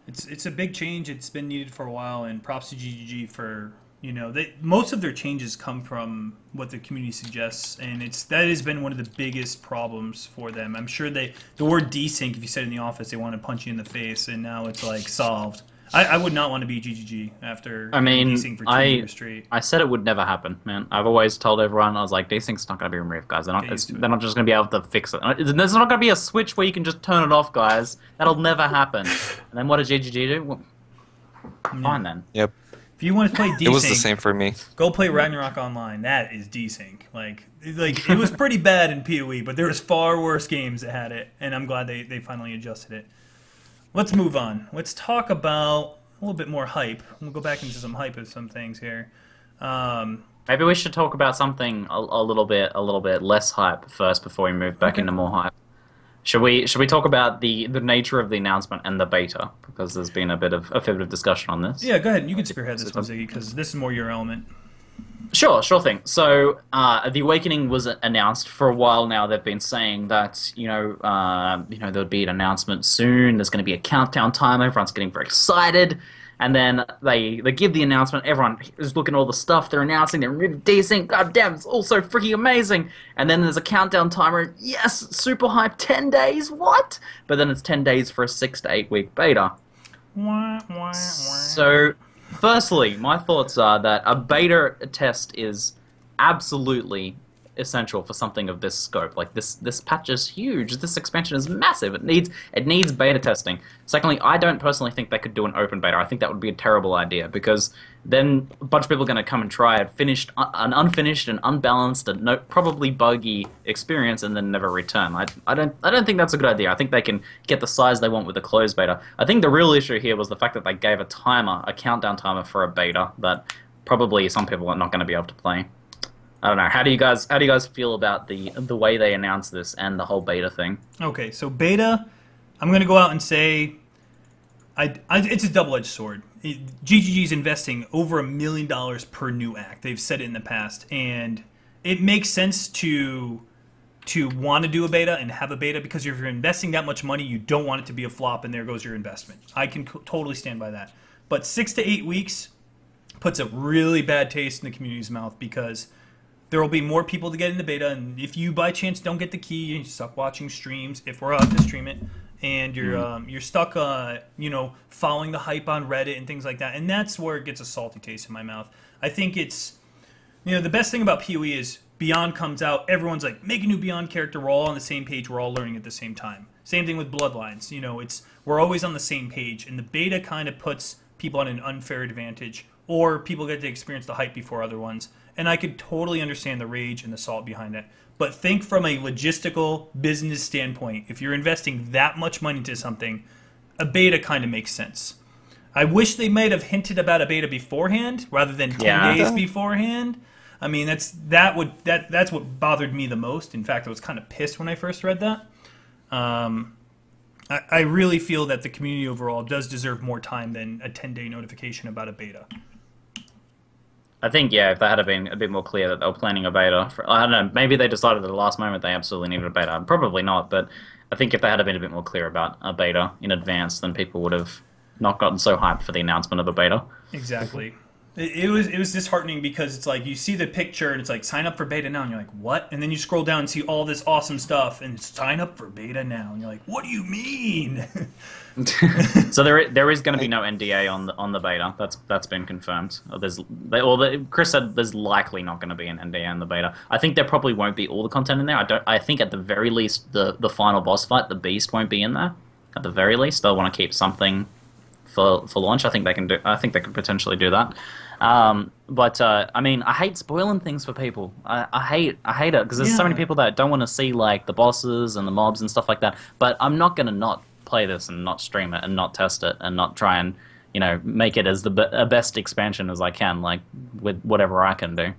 It's a big change. It's been needed for a while, and props to GGG for... You know, most of their changes come from what the community suggests, and that has been one of the biggest problems for them. I'm sure the word desync, if you said it in the office, they want to punch you in the face, and now it's like solved. I would not want to be GGG after desync for 2 years straight. I said it would never happen, man. I've always told everyone, I was like, desync's not going to be removed, guys. They're not just going to be able to fix it. There's not going to be a switch where you can just turn it off, guys. That'll never happen. And then what did GGG do? Well, fine then. Yep. If you want to play desync, it was the same for me. Go play Ragnarok Online. That is desync. Like it was pretty bad in PoE, but there was far worse games that had it, and I'm glad they finally adjusted it. Let's move on. Let's talk about a little bit more hype. We'll go back into some hype of some things here. Maybe we should talk about something a little bit less hype first before we move back into more hype. Should we talk about the nature of the announcement and the beta, because there's been a bit of discussion on this? Yeah, go ahead. You can spearhead this one, Ziggy, because this is more your element. Sure thing. So, the Awakening was announced for a while now. They've been saying that there'll be an announcement soon. There's going to be a countdown timer. Everyone's getting very excited, and then they give the announcement. Everyone is looking at all the stuff they're announcing. They're really decent. God damn, it's all so freaking amazing. And then there's a countdown timer. Yes, super hype. 10 days. What? But then it's 10 days for a 6 to 8 week beta. So. Firstly, my thoughts are that a beta test is absolutely essential for something of this scope. Like this patch is huge. This expansion is massive. It needs beta testing. Secondly, I don't personally think they could do an open beta. I think that would be a terrible idea, because then a bunch of people are going to come and try an unfinished and unbalanced and probably buggy experience and then never return. I don't think that's a good idea. I think they can get the size they want with a closed beta. I think the real issue here was the fact that they gave a countdown timer for a beta that probably some people are not going to be able to play. I don't know. How do you guys feel about the way they announced this and the whole beta thing? Okay, so beta, I'm going to go out and say, it's a double-edged sword. GGG is investing over $1 million per new act. They've said it in the past, and it makes sense to want to do a beta and have a beta, because if you're investing that much money, you don't want it to be a flop, and there goes your investment. I can totally stand by that. But 6 to 8 weeks puts a really bad taste in the community's mouth, because there will be more people to get in the beta, and if you by chance don't get the key, you're stuck watching streams, if we're allowed to stream it, and you're stuck following the hype on Reddit and things like that, and that's where it gets a salty taste in my mouth. I think it's, the best thing about PoE is Beyond comes out, everyone's like, make a new Beyond character, we're all on the same page, we're all learning at the same time. Same thing with Bloodlines, we're always on the same page, and the beta kind of puts people on an unfair advantage, or people get to experience the hype before other ones. And I could totally understand the rage and the salt behind that. But think from a logistical business standpoint. If you're investing that much money into something, a beta kind of makes sense. I wish they might have hinted about a beta beforehand rather than 10 days beforehand. I mean, that's what bothered me the most. In fact, I was kind of pissed when I first read that. I really feel that the community overall does deserve more time than a 10-day notification about a beta. I think, if they had been a bit more clear that they were planning a beta, I don't know, maybe they decided at the last moment they absolutely needed a beta. Probably not, but I think if they had been a bit more clear about a beta in advance, then people would have not gotten so hyped for the announcement of a beta. Exactly. It was disheartening, because it's like you see the picture and it's like sign up for beta now, and you're like, what? And then you scroll down and see all this awesome stuff and sign up for beta now, and you're like, what do you mean? So there is going to be no NDA on the beta. That's been confirmed. Chris said there's likely not going to be an NDA on the beta. I think there probably won't be all the content in there. I think at the very least the final boss fight, the Beast, won't be in there. At the very least, they'll want to keep something for launch. I think they could potentially do that. I mean, I hate spoiling things for people. I hate it, because there's so many people that don't want to see like the bosses and the mobs and stuff like that. But I'm not going to not play this and not stream it and not test it and not try and make it as the best expansion as I can, like with whatever I can do.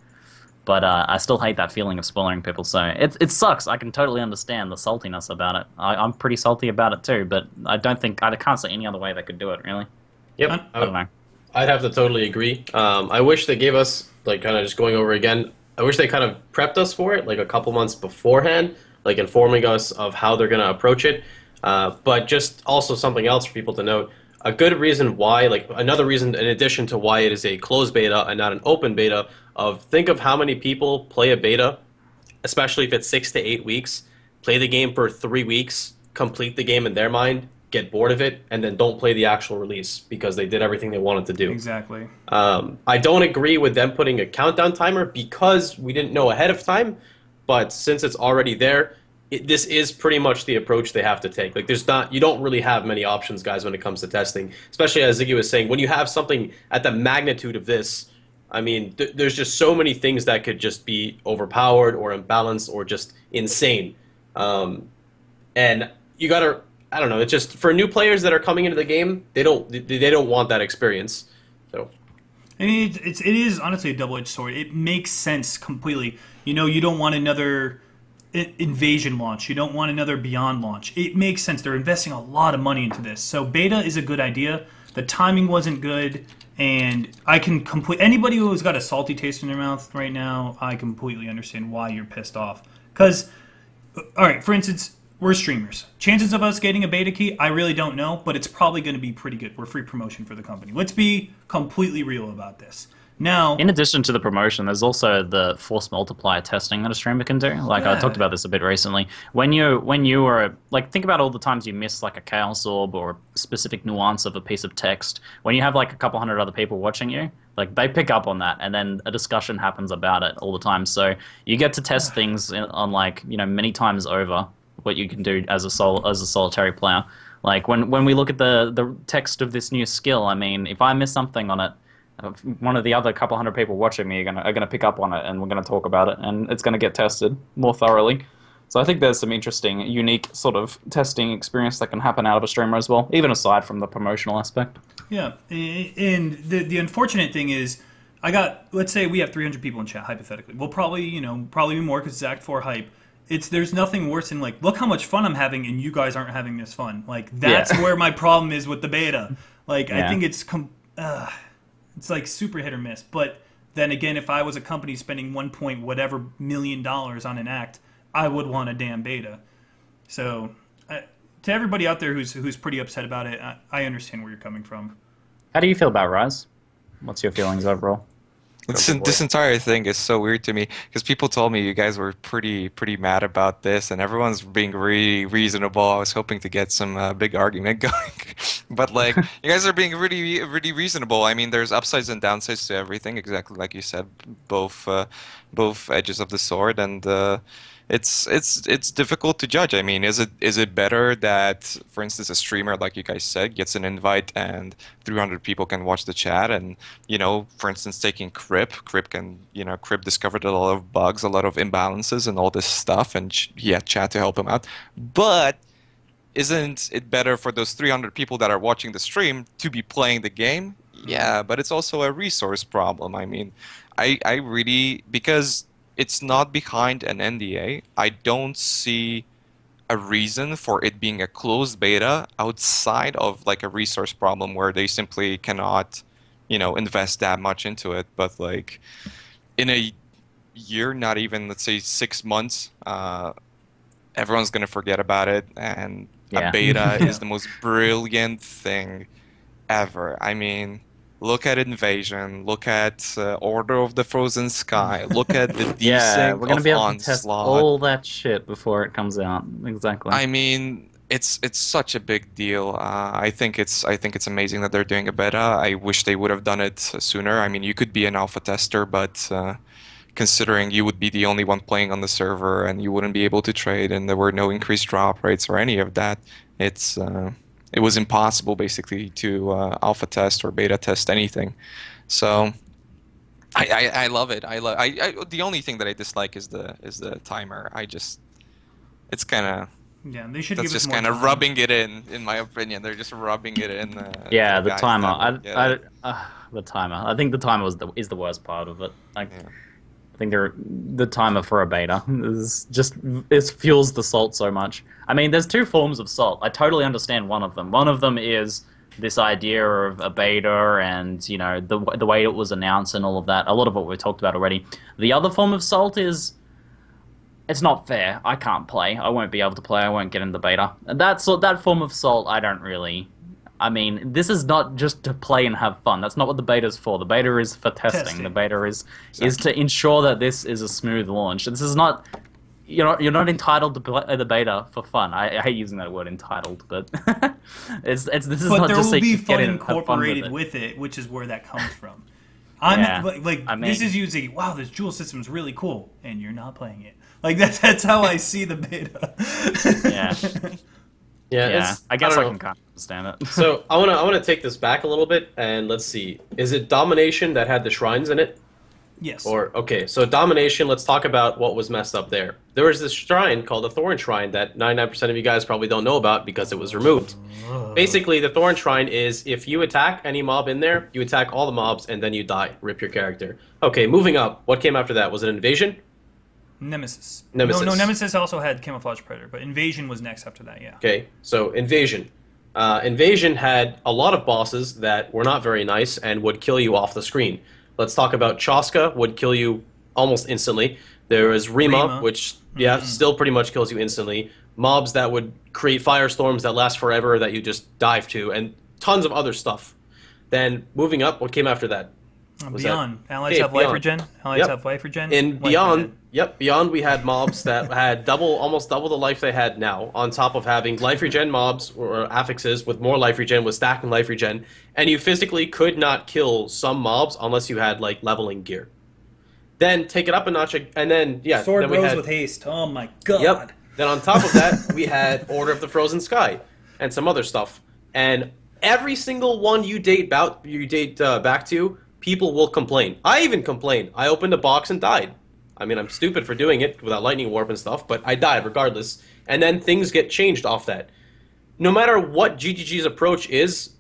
But I still hate that feeling of spoiling people. So it sucks. I can totally understand the saltiness about it. I'm pretty salty about it too. But I can't see any other way they could do it, really. Yep. I don't know. I'd have to totally agree. I wish they gave us, like, kind of just going over again, I wish they kind of prepped us for it, like a couple months beforehand, like informing us of how they're going to approach it. But just also something else for people to note, a good reason why, like another reason in addition to why it is a closed beta and not an open beta, think of how many people play a beta, especially if it's 6 to 8 weeks, play the game for 3 weeks, complete the game in their mind, get bored of it, and then don't play the actual release because they did everything they wanted to do. Exactly. I don't agree with them putting a countdown timer because we didn't know ahead of time, but since it's already there, this is pretty much the approach they have to take. Like, you don't really have many options, guys, when it comes to testing, especially as Ziggy was saying, when you have something at the magnitude of this. I mean, there's just so many things that could just be overpowered or imbalanced or just insane. And you gotta, I don't know, it's just for new players that are coming into the game, they don't want that experience. So, I mean, it is honestly a double-edged sword. It makes sense completely. You know, you don't want another Invasion launch. You don't want another Beyond launch. It makes sense. They're investing a lot of money into this. So beta is a good idea. The timing wasn't good, and I can anybody who's got a salty taste in their mouth right now, I completely understand why you're pissed off. Because, all right, for instance, we're streamers. Chances of us getting a beta key, I really don't know, but it's probably going to be pretty good. We're free promotion for the company. Let's be completely real about this. Now, in addition to the promotion, there's also the force multiplier testing that a streamer can do. Like, I talked about this a bit recently. When you are like, think about all the times you miss like a chaos orb or a specific nuance of a piece of text. When you have like a couple hundred other people watching you, like, they pick up on that, and then a discussion happens about it all the time. So you get to test things on, like, you know, many times over what you can do as a solitary player. Like, when we look at the text of this new skill, I mean, if I miss something on it, one of the other couple hundred people watching me are gonna pick up on it, and we're gonna talk about it, and it's gonna get tested more thoroughly. So I think there's some interesting, unique sort of testing experience that can happen out of a streamer as well, even aside from the promotional aspect. Yeah, and the unfortunate thing is, let's say we have 300 people in chat, hypothetically. We'll probably be more because it's Act 4 hype. There's nothing worse than, like, look how much fun I'm having, and you guys aren't having this fun. Like, that's where my problem is with the beta. Like, I think it's like super hit or miss. But then again, if I was a company spending $1 million on an act, I would want a damn beta. So to everybody out there who's pretty upset about it, I understand where you're coming from. How do you feel about Rise? What's your feelings overall? This entire thing is so weird to me because people told me you guys were pretty mad about this, and everyone's being really reasonable. I was hoping to get some big argument going, but like, you guys are being really reasonable. I mean, there's upsides and downsides to everything, exactly like you said, both edges of the sword, and it's difficult to judge. I mean, is it better that, for instance, a streamer, like you guys said, gets an invite and 300 people can watch the chat, and, you know, for instance, taking Crip can, you know, Crip discovered a lot of bugs, a lot of imbalances and all this stuff, and he had chat to help him out. But isn't it better for those 300 people that are watching the stream to be playing the game? Yeah, but it's also a resource problem. I mean, I really, because it's not behind an NDA, I don't see a reason for it being a closed beta outside of like a resource problem where they simply cannot, you know, invest that much into it. But like, in a year, not even, let's say 6 months, everyone's gonna forget about it, and a beta is the most brilliant thing ever. I mean, look at Invasion, look at Order of the Frozen Sky, look at the Desync we're gonna be able Onslaught. to test all that shit before it comes out. Exactly. I mean, it's such a big deal. I think it's amazing that they're doing a beta. I wish they would have done it sooner. I mean, you could be an alpha tester, but considering you would be the only one playing on the server and you wouldn't be able to trade, and there were no increased drop rates or any of that, it was impossible basically to alpha test or beta test anything. So I love it. The only thing that I dislike is the timer. It's kind of, yeah, they should. That's give us just more kind of time. rubbing it in my opinion. They're just rubbing it in. Yeah, the guys timer. that- The timer. I think the timer is the worst part of it. Like, I think the timer for a beta is just, it fuels the salt so much. I mean, there's two forms of salt. I totally understand one of them. One of them is this idea of a beta and, you know, the way it was announced and all of that. A lot of what we talked about already. The other form of salt is, it's not fair. I can't play. I won't be able to play. I won't get in the beta. That form of salt, I don't really. I mean, this is not just to play and have fun. That's not what the beta's for. The beta is for testing. The beta is to ensure that this is a smooth launch. This is not you're not entitled to play the beta for fun. I hate using that word entitled, but this is but not there just will so be you fun get in and have fun incorporated with it, which is where that comes from. Yeah, This is using, wow, this Joule system is really cool, and you're not playing it. Like that's how I see the beta. Yeah. Yeah, I guess I don't can know. kind of understand it. So I wanna take this back a little bit and let's see. Is it Domination that had the shrines in it? Yes. Or okay, so Domination. Let's talk about what was messed up there. There was this shrine called the Thorn Shrine that 99% of you guys probably don't know about because it was removed. Basically, the Thorn Shrine is if you attack any mob in there, you attack all the mobs and then you die, rip your character. Okay, moving up. What came after that? Was it Invasion? Nemesis. Nemesis. No, Nemesis also had Camouflage Predator, but Invasion was next after that, yeah. Okay, so Invasion. Invasion had a lot of bosses that were not very nice and would kill you off the screen. Let's talk about Chaska, would kill you almost instantly. There was Rima. Which, still pretty much kills you instantly. Mobs that would create firestorms that last forever that you just dive to, and tons of other stuff. Then, moving up, what came after that? Beyond. Allies have life regen. Allies have life regen. In Beyond, Beyond we had mobs that had almost double the life they had now, on top of having life regen mobs or affixes with more life regen, with stacking life regen, and you physically could not kill some mobs unless you had like leveling gear. Then take it up a notch, and then Sword then we Rose had, with haste. Oh my god. Yep. Then on top of that, we had Order of the Frozen Sky and some other stuff. And every single one you date back to, people will complain. I even complained. I opened a box and died. I mean, I'm stupid for doing it without lightning warp and stuff, but I died regardless. And then things get changed off that. No matter what GGG's approach is,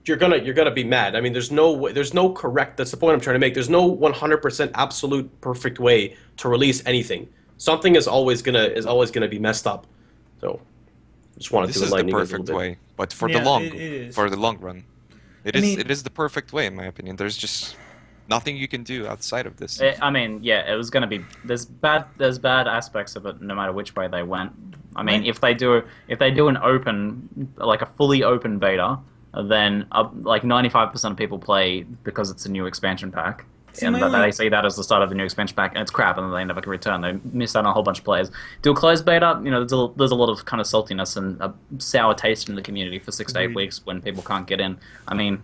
you're gonna be mad. I mean, there's no correct. That's the point I'm trying to make. There's no 100% absolute perfect way to release anything. Something is always gonna be messed up. So, just wanted This to is the enlighten you a perfect little bit. way, but for Yeah, the long it is. for the long run, I mean- it is the perfect way in my opinion. There's just nothing you can do outside of this. I mean, yeah, it was gonna be there's bad aspects of it no matter which way they went. I mean, Right. if they do an open, like a fully open beta, then like 95% of people play because it's a new expansion pack. See, And my that only- they see that as the start of the new expansion pack, and it's crap, and they never can return. They miss out on a whole bunch of players. Do a closed beta, there's a lot of kind of saltiness and a sour taste in the community for 6 to 8 Agreed. weeks when people can't get in. I mean,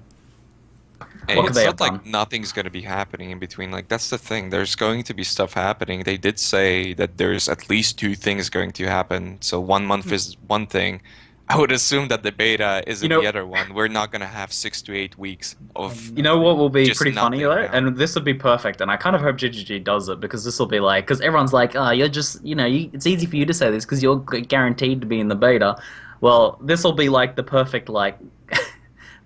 Hey, what could it's they not have like done? nothing's going to be happening in between. Like, that's the thing. There's going to be stuff happening. They did say that there's at least 2 things going to happen. So 1 month is one thing. I would assume that the beta isn't the other one. We're not going to have 6 to 8 weeks of. You know what will be Just pretty funny nothing though, now. and this would be perfect. And I kind of hope GGG does it because this will be like, because everyone's like, oh, you're just, it's easy for you to say this because you're guaranteed to be in the beta. Well, this will be like the perfect like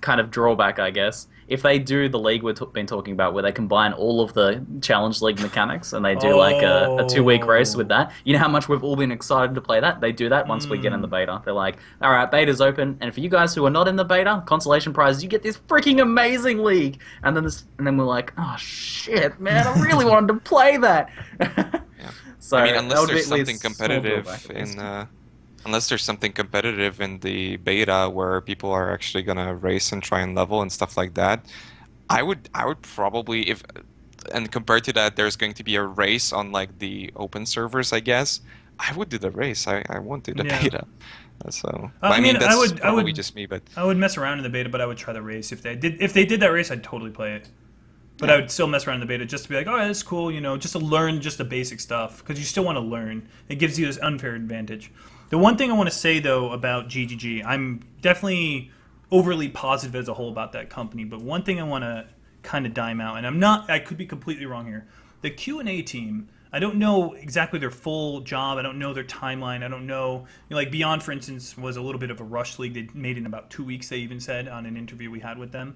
kind of drawback, I guess. If they do the league we've been talking about, where they combine all of the Challenge League mechanics and they do like a 2-week race with that, you know how much we've all been excited to play that? They do that once we get in the beta. They're like, all right, beta's open, and for you guys who are not in the beta, consolation prizes, you get this freaking amazing league. And then we're like, oh shit, man, I really wanted to play that. So I mean, that unless would be there's at least something small competitive drawback, at least. unless there's something competitive in the beta where people are actually gonna race and try and level and stuff like that, I would probably and compared to that, there's going to be a race on like the open servers, I guess. I would do the race. I won't do the beta. So I mean, that's I would probably just me, but I would mess around in the beta, but I would try the race if they did that race. I'd totally play it. But I would still mess around in the beta just to be like, oh, that's cool, just to learn just the basic stuff, because you still want to learn. It gives you this unfair advantage. The one thing I want to say, though, about GGG, I'm definitely overly positive as a whole about that company, but one thing I want to kind of dime out, and I could be completely wrong here. The Q&A team, I don't know exactly their full job. I don't know their timeline. I don't know, like Beyond, for instance, was a little bit of a rush league. They made it in about 2 weeks, they even said on an interview we had with them.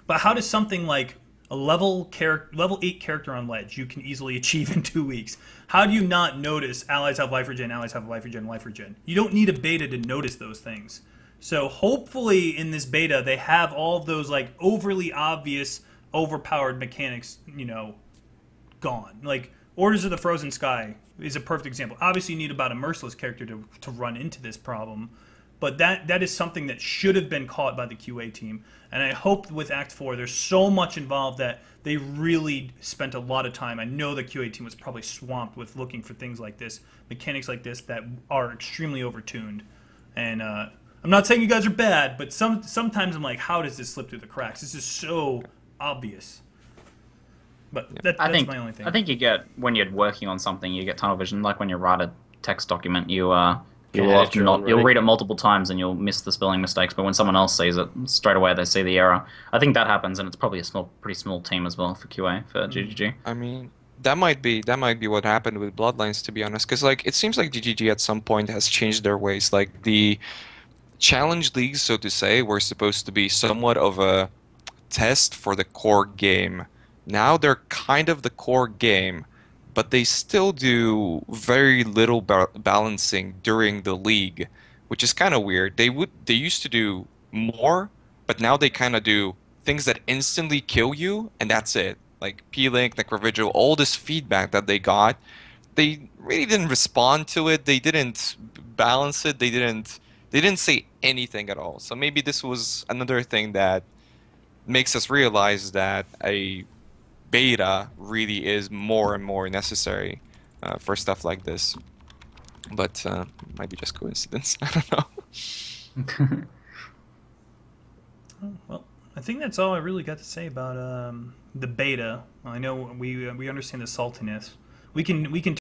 But how does something like a level 8 character on Ledge you can easily achieve in 2 weeks? How do you not notice allies have life regen, allies have life regen, life regen? You don't need a beta to notice those things. So hopefully in this beta they have all of those like overly obvious, overpowered mechanics, gone. Like Orders of the Frozen Sky is a perfect example. Obviously you need about a merciless character to run into this problem. But that is something that should have been caught by the QA team. And I hope with Act 4, there's so much involved that they really spent a lot of time. I know the QA team was probably swamped with looking for things like this, mechanics like this that are extremely overtuned. And I'm not saying you guys are bad, but sometimes I'm like, how does this slip through the cracks? This is so obvious. But that's my only thing. I think you get, when you're working on something, you get tunnel vision. Like when you write a text document, you'll read it multiple times and you'll miss the spelling mistakes. But when someone else sees it, straight away they see the error. I think that happens, and it's probably a pretty small team as well for QA for GGG. I mean, that might be what happened with Bloodlines, to be honest, because like it seems like GGG at some point has changed their ways. Like the challenge leagues, so to say, were supposed to be somewhat of a test for the core game. Now they're kind of the core game, but they still do very little balancing during the league, which is kind of weird. They used to do more, but now they kind of do things that instantly kill you, and that's it. Like P-Link, Necrovigil, all this feedback that they got, they really didn't respond to it. They didn't balance it. They didn't say anything at all. So maybe this was another thing that makes us realize that a beta really is more and more necessary for stuff like this. But might be just coincidence. I don't know. Well, I think that's all I really got to say about the beta. I know we understand the saltiness. We can